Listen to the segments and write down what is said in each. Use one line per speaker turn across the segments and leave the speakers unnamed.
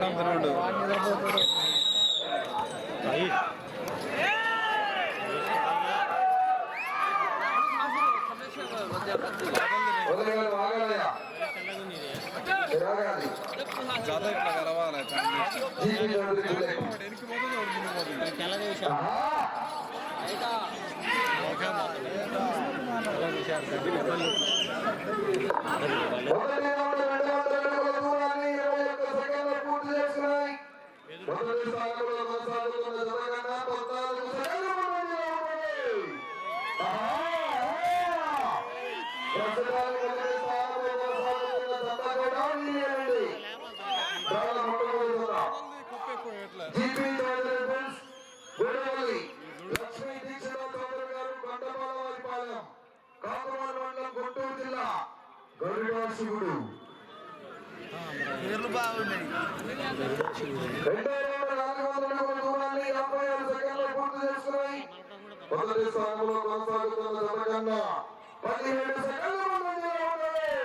Road జాత ఇట్లా కలవాలి మొదటి స్థానంలో కొనసాగుతున్న జతకన్నా 14 సెకండ్లు ప్రస్తుతానికి మొదటి స్థానంలో కొనసాగుతున్న జత కూడా నీయండి. జీపీ గూడవల్లి లక్ష్మీ దీక్షిత చౌదరి గారు కొండపాలవారిపాలెం కాకుమాన్ మండలం గుంటూరు జిల్లా గరుడాశివుడు పేర్లు బాగున్నాయి. రెండో రౌండ్ 400 అడుగుల దూరాన్ని 56 సెకండ్లు పూర్తి చేసుకున్నాయి. మొదటి స్థానంలో కొనసాగుతున్న జత కన్నా 17 సెకండ్లు ముందంజలో ఉన్నాయి.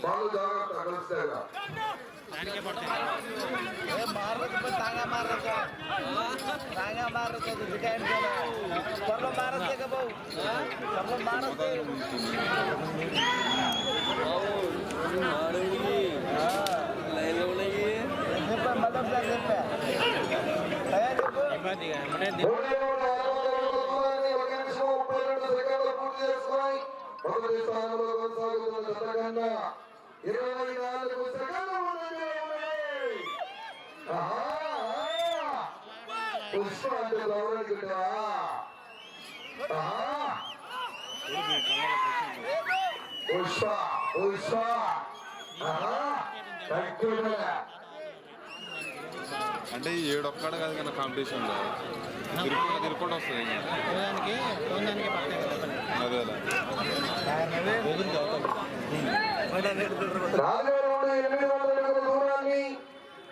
బాలు జాగ్రత్త కలిస్తాగా మొదటి స్థానంలో కొనసాగుతున్న జత కన్నా 24 సెకండ్లు ముందంజలో ఉన్నాయి. పుష్ప అంటే గౌరవ గిట్టా పుష్ప పుష్ప అంటే 7 ఒక్కడ కాదు కదా కాంపిటీషన్ లో తిరుపతి వస్తుంది అదే దూరాన్ని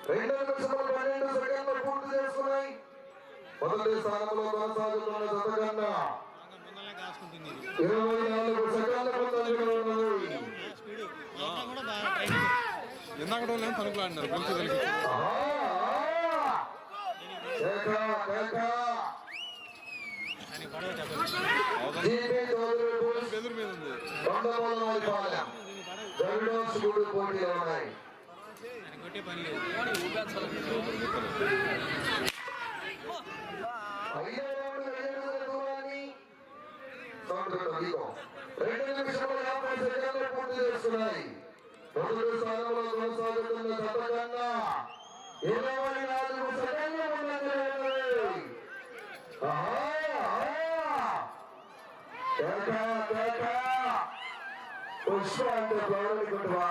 2 నిమిషముల 12 సెకండ్లు పూర్తి చేసుకున్నాయి. మొదటి స్థానంలో కొనసాగుతున్న జత కన్నా 24 సెకండ్ల ముందంజలో ఉన్నది. ఇందాక తనుకులాడినారు ఎదురు మీద ఉంది. గరుడాశివుడు పోటీలో ఉన్నాయి. రెండు నిమిషముల 50 సెకండ్లు పూర్తి చేస్తున్నాయి. మొదటి స్థానంలో కొనసాగుతున్న జత కన్నా 24 సెకండ్లు ముందంజలో ఉన్నాయి. పుష్ప అంటే గౌరవికుంటువా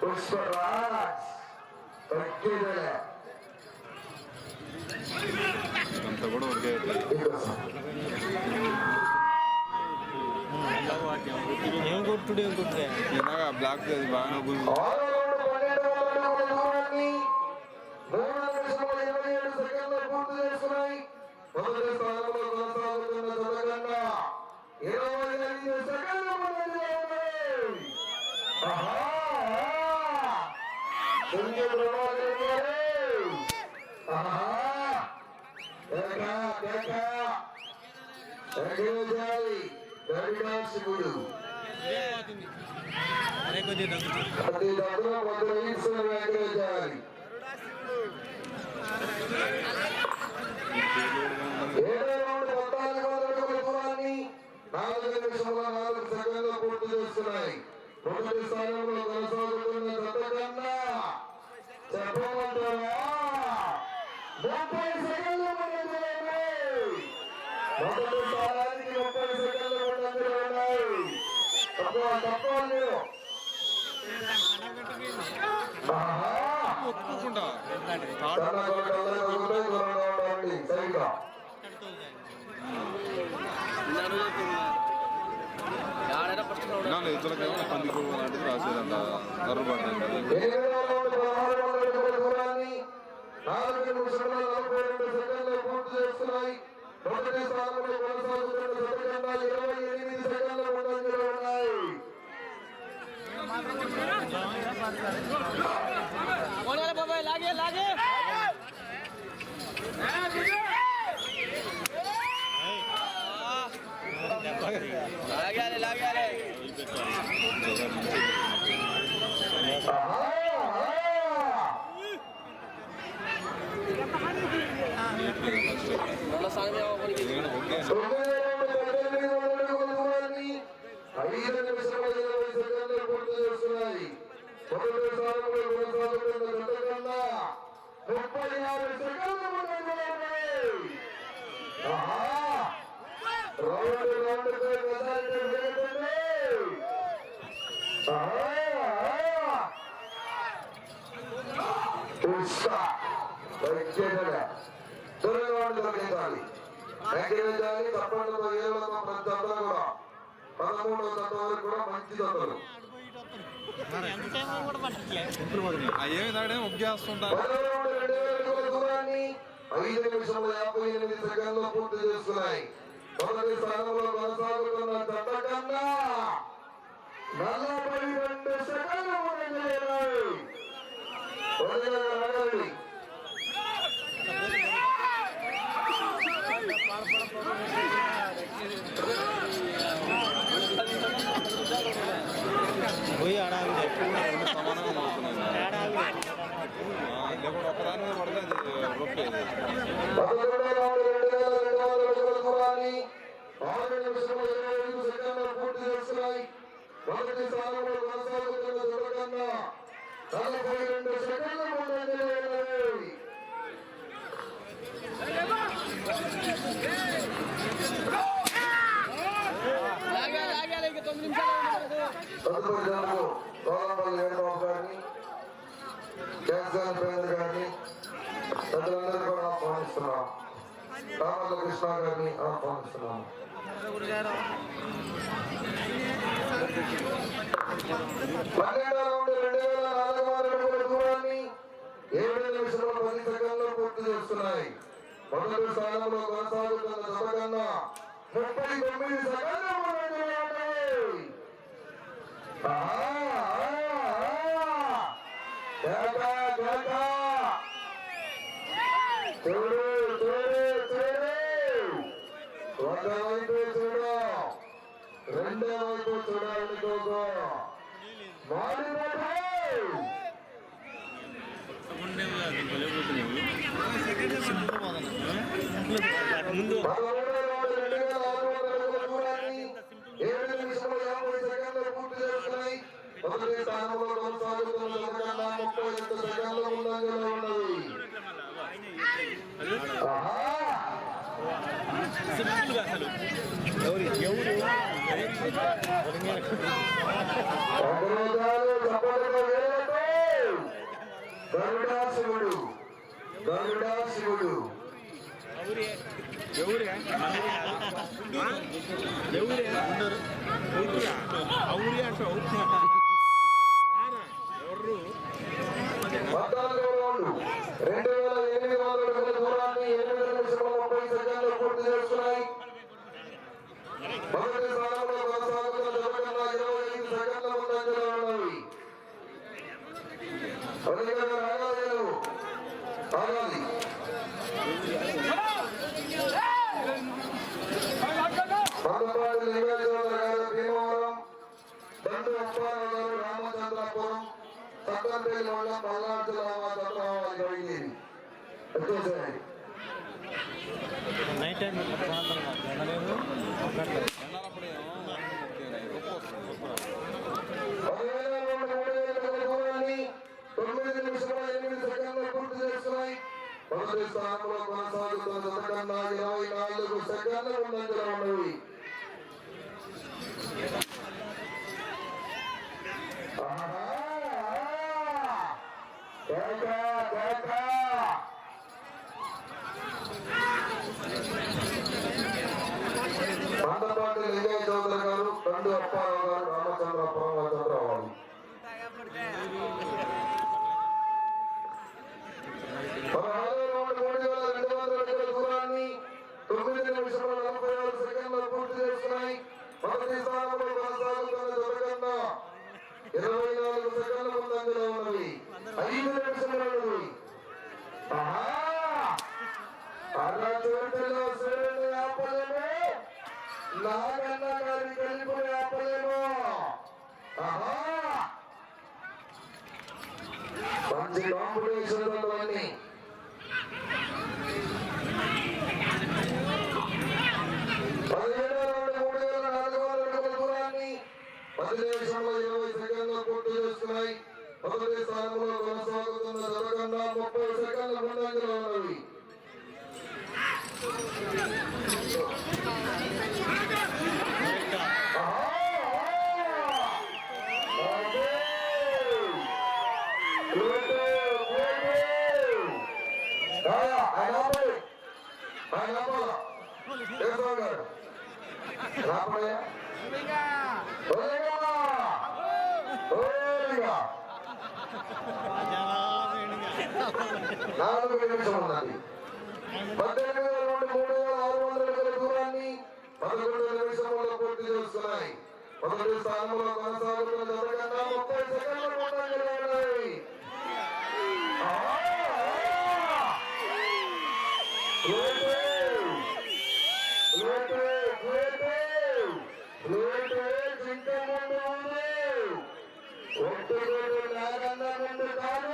పుష్పరాజ్ అంత కూడా ఏం కొట్టుడు ఏం కొట్టుడే బ్లాక్ బాగా 27 సెకండ్లు పూర్తి చేస్తున్నాయి. మొదటి స్థానంలో కొనసాగుతున్న జత కన్నా 25 సెకండ్లు ముందంజలో ఉన్నాయి. గరుడాశివుడు అతి దగ్గర 10 ఈడ్చులు వెంకటేశారి. 7వ రౌండ్ 1400 అడుగుల దూరాన్ని 4 నిమిషముల 4 సెకండ్లు పూర్తి చేస్తున్నాయి. మొదటి స్థానంలో కొనసాగుతున్న జత కన్నా చెప్పమంటారా 30 సెకండ్లు ముందంజలో ఉన్నాయి. మొదటి స్థానానికి 30 సెకండ్లు ముందంజలో ఉన్నాయి. తక్కువ మీరు ఒప్పుకుంటా సరిగా పందికు లాంటిది రాసేదంట దూరాన్ని 4 నిమిషముల 42 సెకండ్లు పూర్తి చేస్తున్నాయి. మొదటి స్థానంలో కొనసాగుతున్న జత కన్నా 28 సెకండ్ల ముందంజలో ఉన్నాయి.
लागे लागे
దొరికించాలి తప్పండుతో ఏళ్ళతో ప్రతి జతలు కూడా 13వ జత వరకు కూడా మంచి జతలు. 5 నిమిషముల 58 సెకండ్లు పూర్తి చేస్తున్నాయి. మొదటి స్థానంలో కొనసాగుతున్న జత కన్నా 42 సెకండ్లు ముందంజలో మొదటి స్థానంలో కొనసాగుతున్న జత కన్నా 42 సెకండ్ల ముందంజలో తదుపరి జనకు సోలంపల్లి వేణుబాబు గారిని, కేసీఆర్ గారిని ప్రజలందరూ కూడా ఆహ్వానిస్తున్నాం. రామల్ల కృష్ణ గారిని ఆహ్వానిస్తున్నాము. 12వ రౌండ్ 2400 అడుగుల దూరాన్ని 7 నిమిషాల 10 సెకండ్లు పూర్తి చేస్తున్నాయి. మొదటి స్థానంలో కొనసాగుతున్న జత కన్నా 39 సెకండ్ల ముందంజలో ఉన్నాయి. చూడు చూడు చూడు, ఒకవైపు చూడు, రెండో వైపు చూడాలనుకోకో. ముందు 7 నిమిషముల 50 సెకండ్లు పూర్తి చేస్తున్నాయి. మొదటి స్థానంలో కొనసాగుతున్న జత కన్నా 38 సెకండ్ల ముందంజలో ఉన్నది. గరుడాశివుడు గరుడాశివుడు దూరాన్ని 8 నిమిషముల 30 సెకండ్లు పూర్తి చేస్తున్నాయి. మొదటి స్థానంలో కొనసాగుతున్న జత కన్నా 25 సెకండ్ల ముందంజలో ఉన్నవి. ఆగాలి. మందపాటి లింగేశ్వర గారు భీమవరం, దండు అప్పారావు గారు రామచంద్రపురం, సత్తంపల్లి మండలం పల్నాడు జిల్లా చంద్రబాబు బయలుదేరి వచ్చేసాయి. మొదటి స్థానంలో కొనసాగుతున్న జత కన్నా 24 సెకండ్ల ముందంజలో ఉన్నవి. మందపాటి లింగయ్య చౌదరి గారు, దండు అప్పారావు గారు, రామచంద్రపురం చంద్రబాబు. 16వ రౌండ్ 3200 అడుగుల దూరాన్ని 9 మొదటి స్థానంలో కొనసాగుతున్న జతకన్నా 24 సెకండ్ల ముందంజలో ఉన్నవి. 5 నిమిషములు. అలా చోటులో సూర్యుని ఆపలేము, నాగన్న గారి గెలుపుని ఆపలేము. మంచి కాంపిటీషన్ అన్ని 17,3,400 అడుగుల దూరాన్ని 10 నిమిషంలో 20 సెకండ్లు పూర్తి చేసుకున్నాయి. మొదటి స్థానంలో కొనసాగుతున్న జతకన్నా 30 సెకండ్ల ముందంజలో ఉన్నవి. నాలుగు నిమిషం ఉన్నది. 18,3,600 అడుగుల దూరాన్ని 11 నిమిషంలో పూర్తి చేస్తున్నాయి. మొదటి స్థానంలో కొనసాగుతున్న జతకన్నా 30 సెకండ్ల ముందంజలో ఉన్నాయి. ఒట్టుగోడు నాగన్న ముందు కాదు.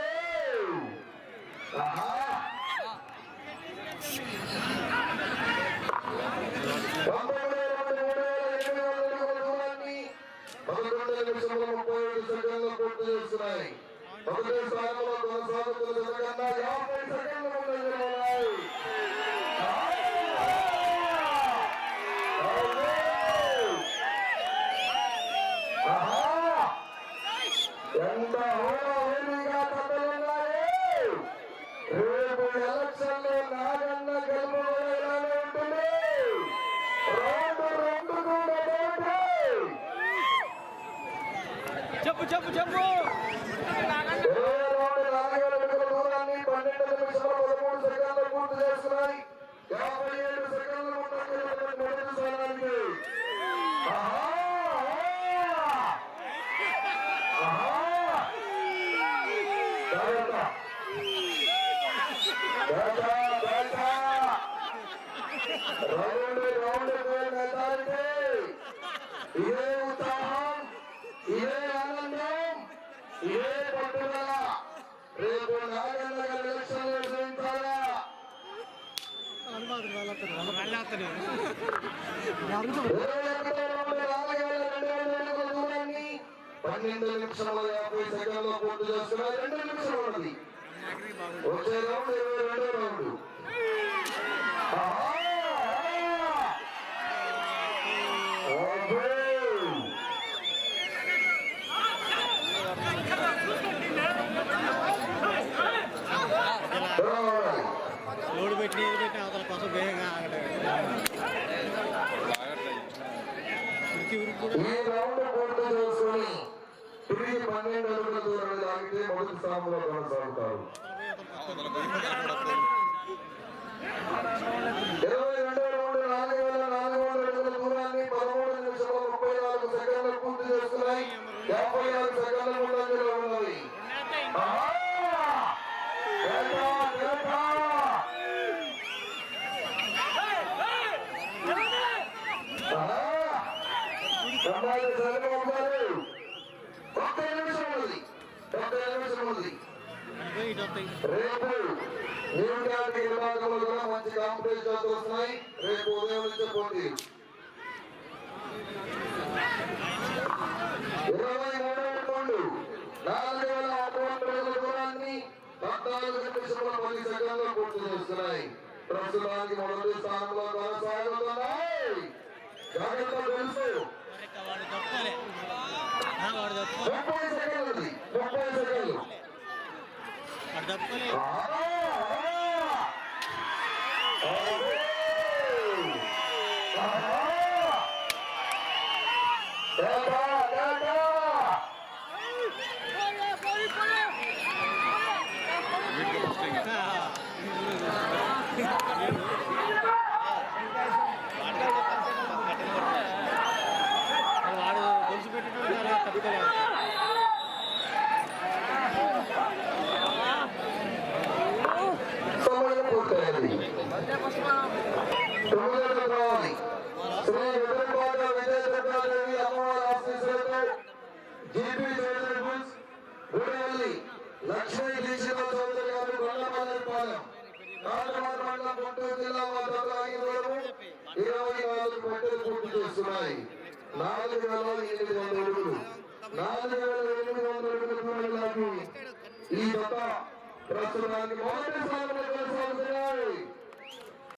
11 నిమిషంలో 37 సెకండ్లు పూర్తి చేస్తున్నాయి. మొదటి స్థానంలో కొనసాగుతున్న జతకన్నా 50 సెకండ్ల ముందంజలో ఉన్నాయి. ఎంత హోరాహోరీగా కథలున్నాయి. రేపు ఎలక్షన్ లో నాగన్న గెలుపు ఇలానే ఉంటుంది. రౌండ్ 2 కూడా
చెప్పు చెప్పు చెప్పు.
24 అడుగుల దూరాన్ని 12 నిమిషాల 13 సెకండ్లు పూర్తి చేస్తున్నాయి. 57 సెకండ్ల ముందంజలో మొదటి స్థానానికి. ఇదే ఉత్సాహం, ఇదే ఆనందం, ఇదే పట్టుదల రేపు నాగన్న గారి ఎలక్షన్ నిర్వహించాలా. 12 నిమిషాల 50 సెకండ్లో పూర్తి చేస్తున్నా. 2 నిమిషాలు ఉన్నది. వచ్చే రౌండ్ 22వ రౌండ్.
లోడ్ పెట్టి అవతల కోసం వేగంగా
ఈ రౌండ్ పూర్తి చేసుకుని తిరిగి 12 అడుగుల దూరాన్ని లాగితే మొదటి స్థానంలో కొనసాగుతారు. 22వ రౌండ్ 4,400 అడుగుల దూరాన్ని 13 నిమిషాల 34 సెకండ్లు పూర్తి చేస్తున్నాయి. 56 సెకండ్ల ముందంజలో ఉన్నవి. రేపు న్యూయార్క్ విభాగంలో కూడా మంచి కాంపిటీషన్ వస్తున్నాయి. రేపు ఉదయం నుంచి పోటీ. 23వ రౌండ్ 4,600 అడుగుల దూరాన్ని 14 నిమిషాల 10 సెకండ్లు పూర్తి చేస్తున్నాయి. ప్రస్తుతానికి మొదటి స్థానంలో కొనసాగుతున్నాయి. జాగ్రత్త తెలుసు. 30 సెకండ్లు. తొమ్మిదవ కావాలి శ్రీ వెదురుపాట విజయదుర్గాదేవి అమ్మవారి ఆశీస్సులతో జీపీ చౌదరి బుల్స్ గూడవల్లి లక్ష్మీ దీక్షిత చౌదరి గారు గొల్లమల్లపాలెం కాకినాడ మండలం గుంటూరు జిల్లా వద్ద 5 పట్టెలు పూర్తి చేస్తున్నాయి. 4,800 అడుగులు 4,800 అడుగుల దూరంలోకి ఈ జత ప్రస్తుతానికి మొదటి స్థానంలో కొనసాగుతున్నాయి.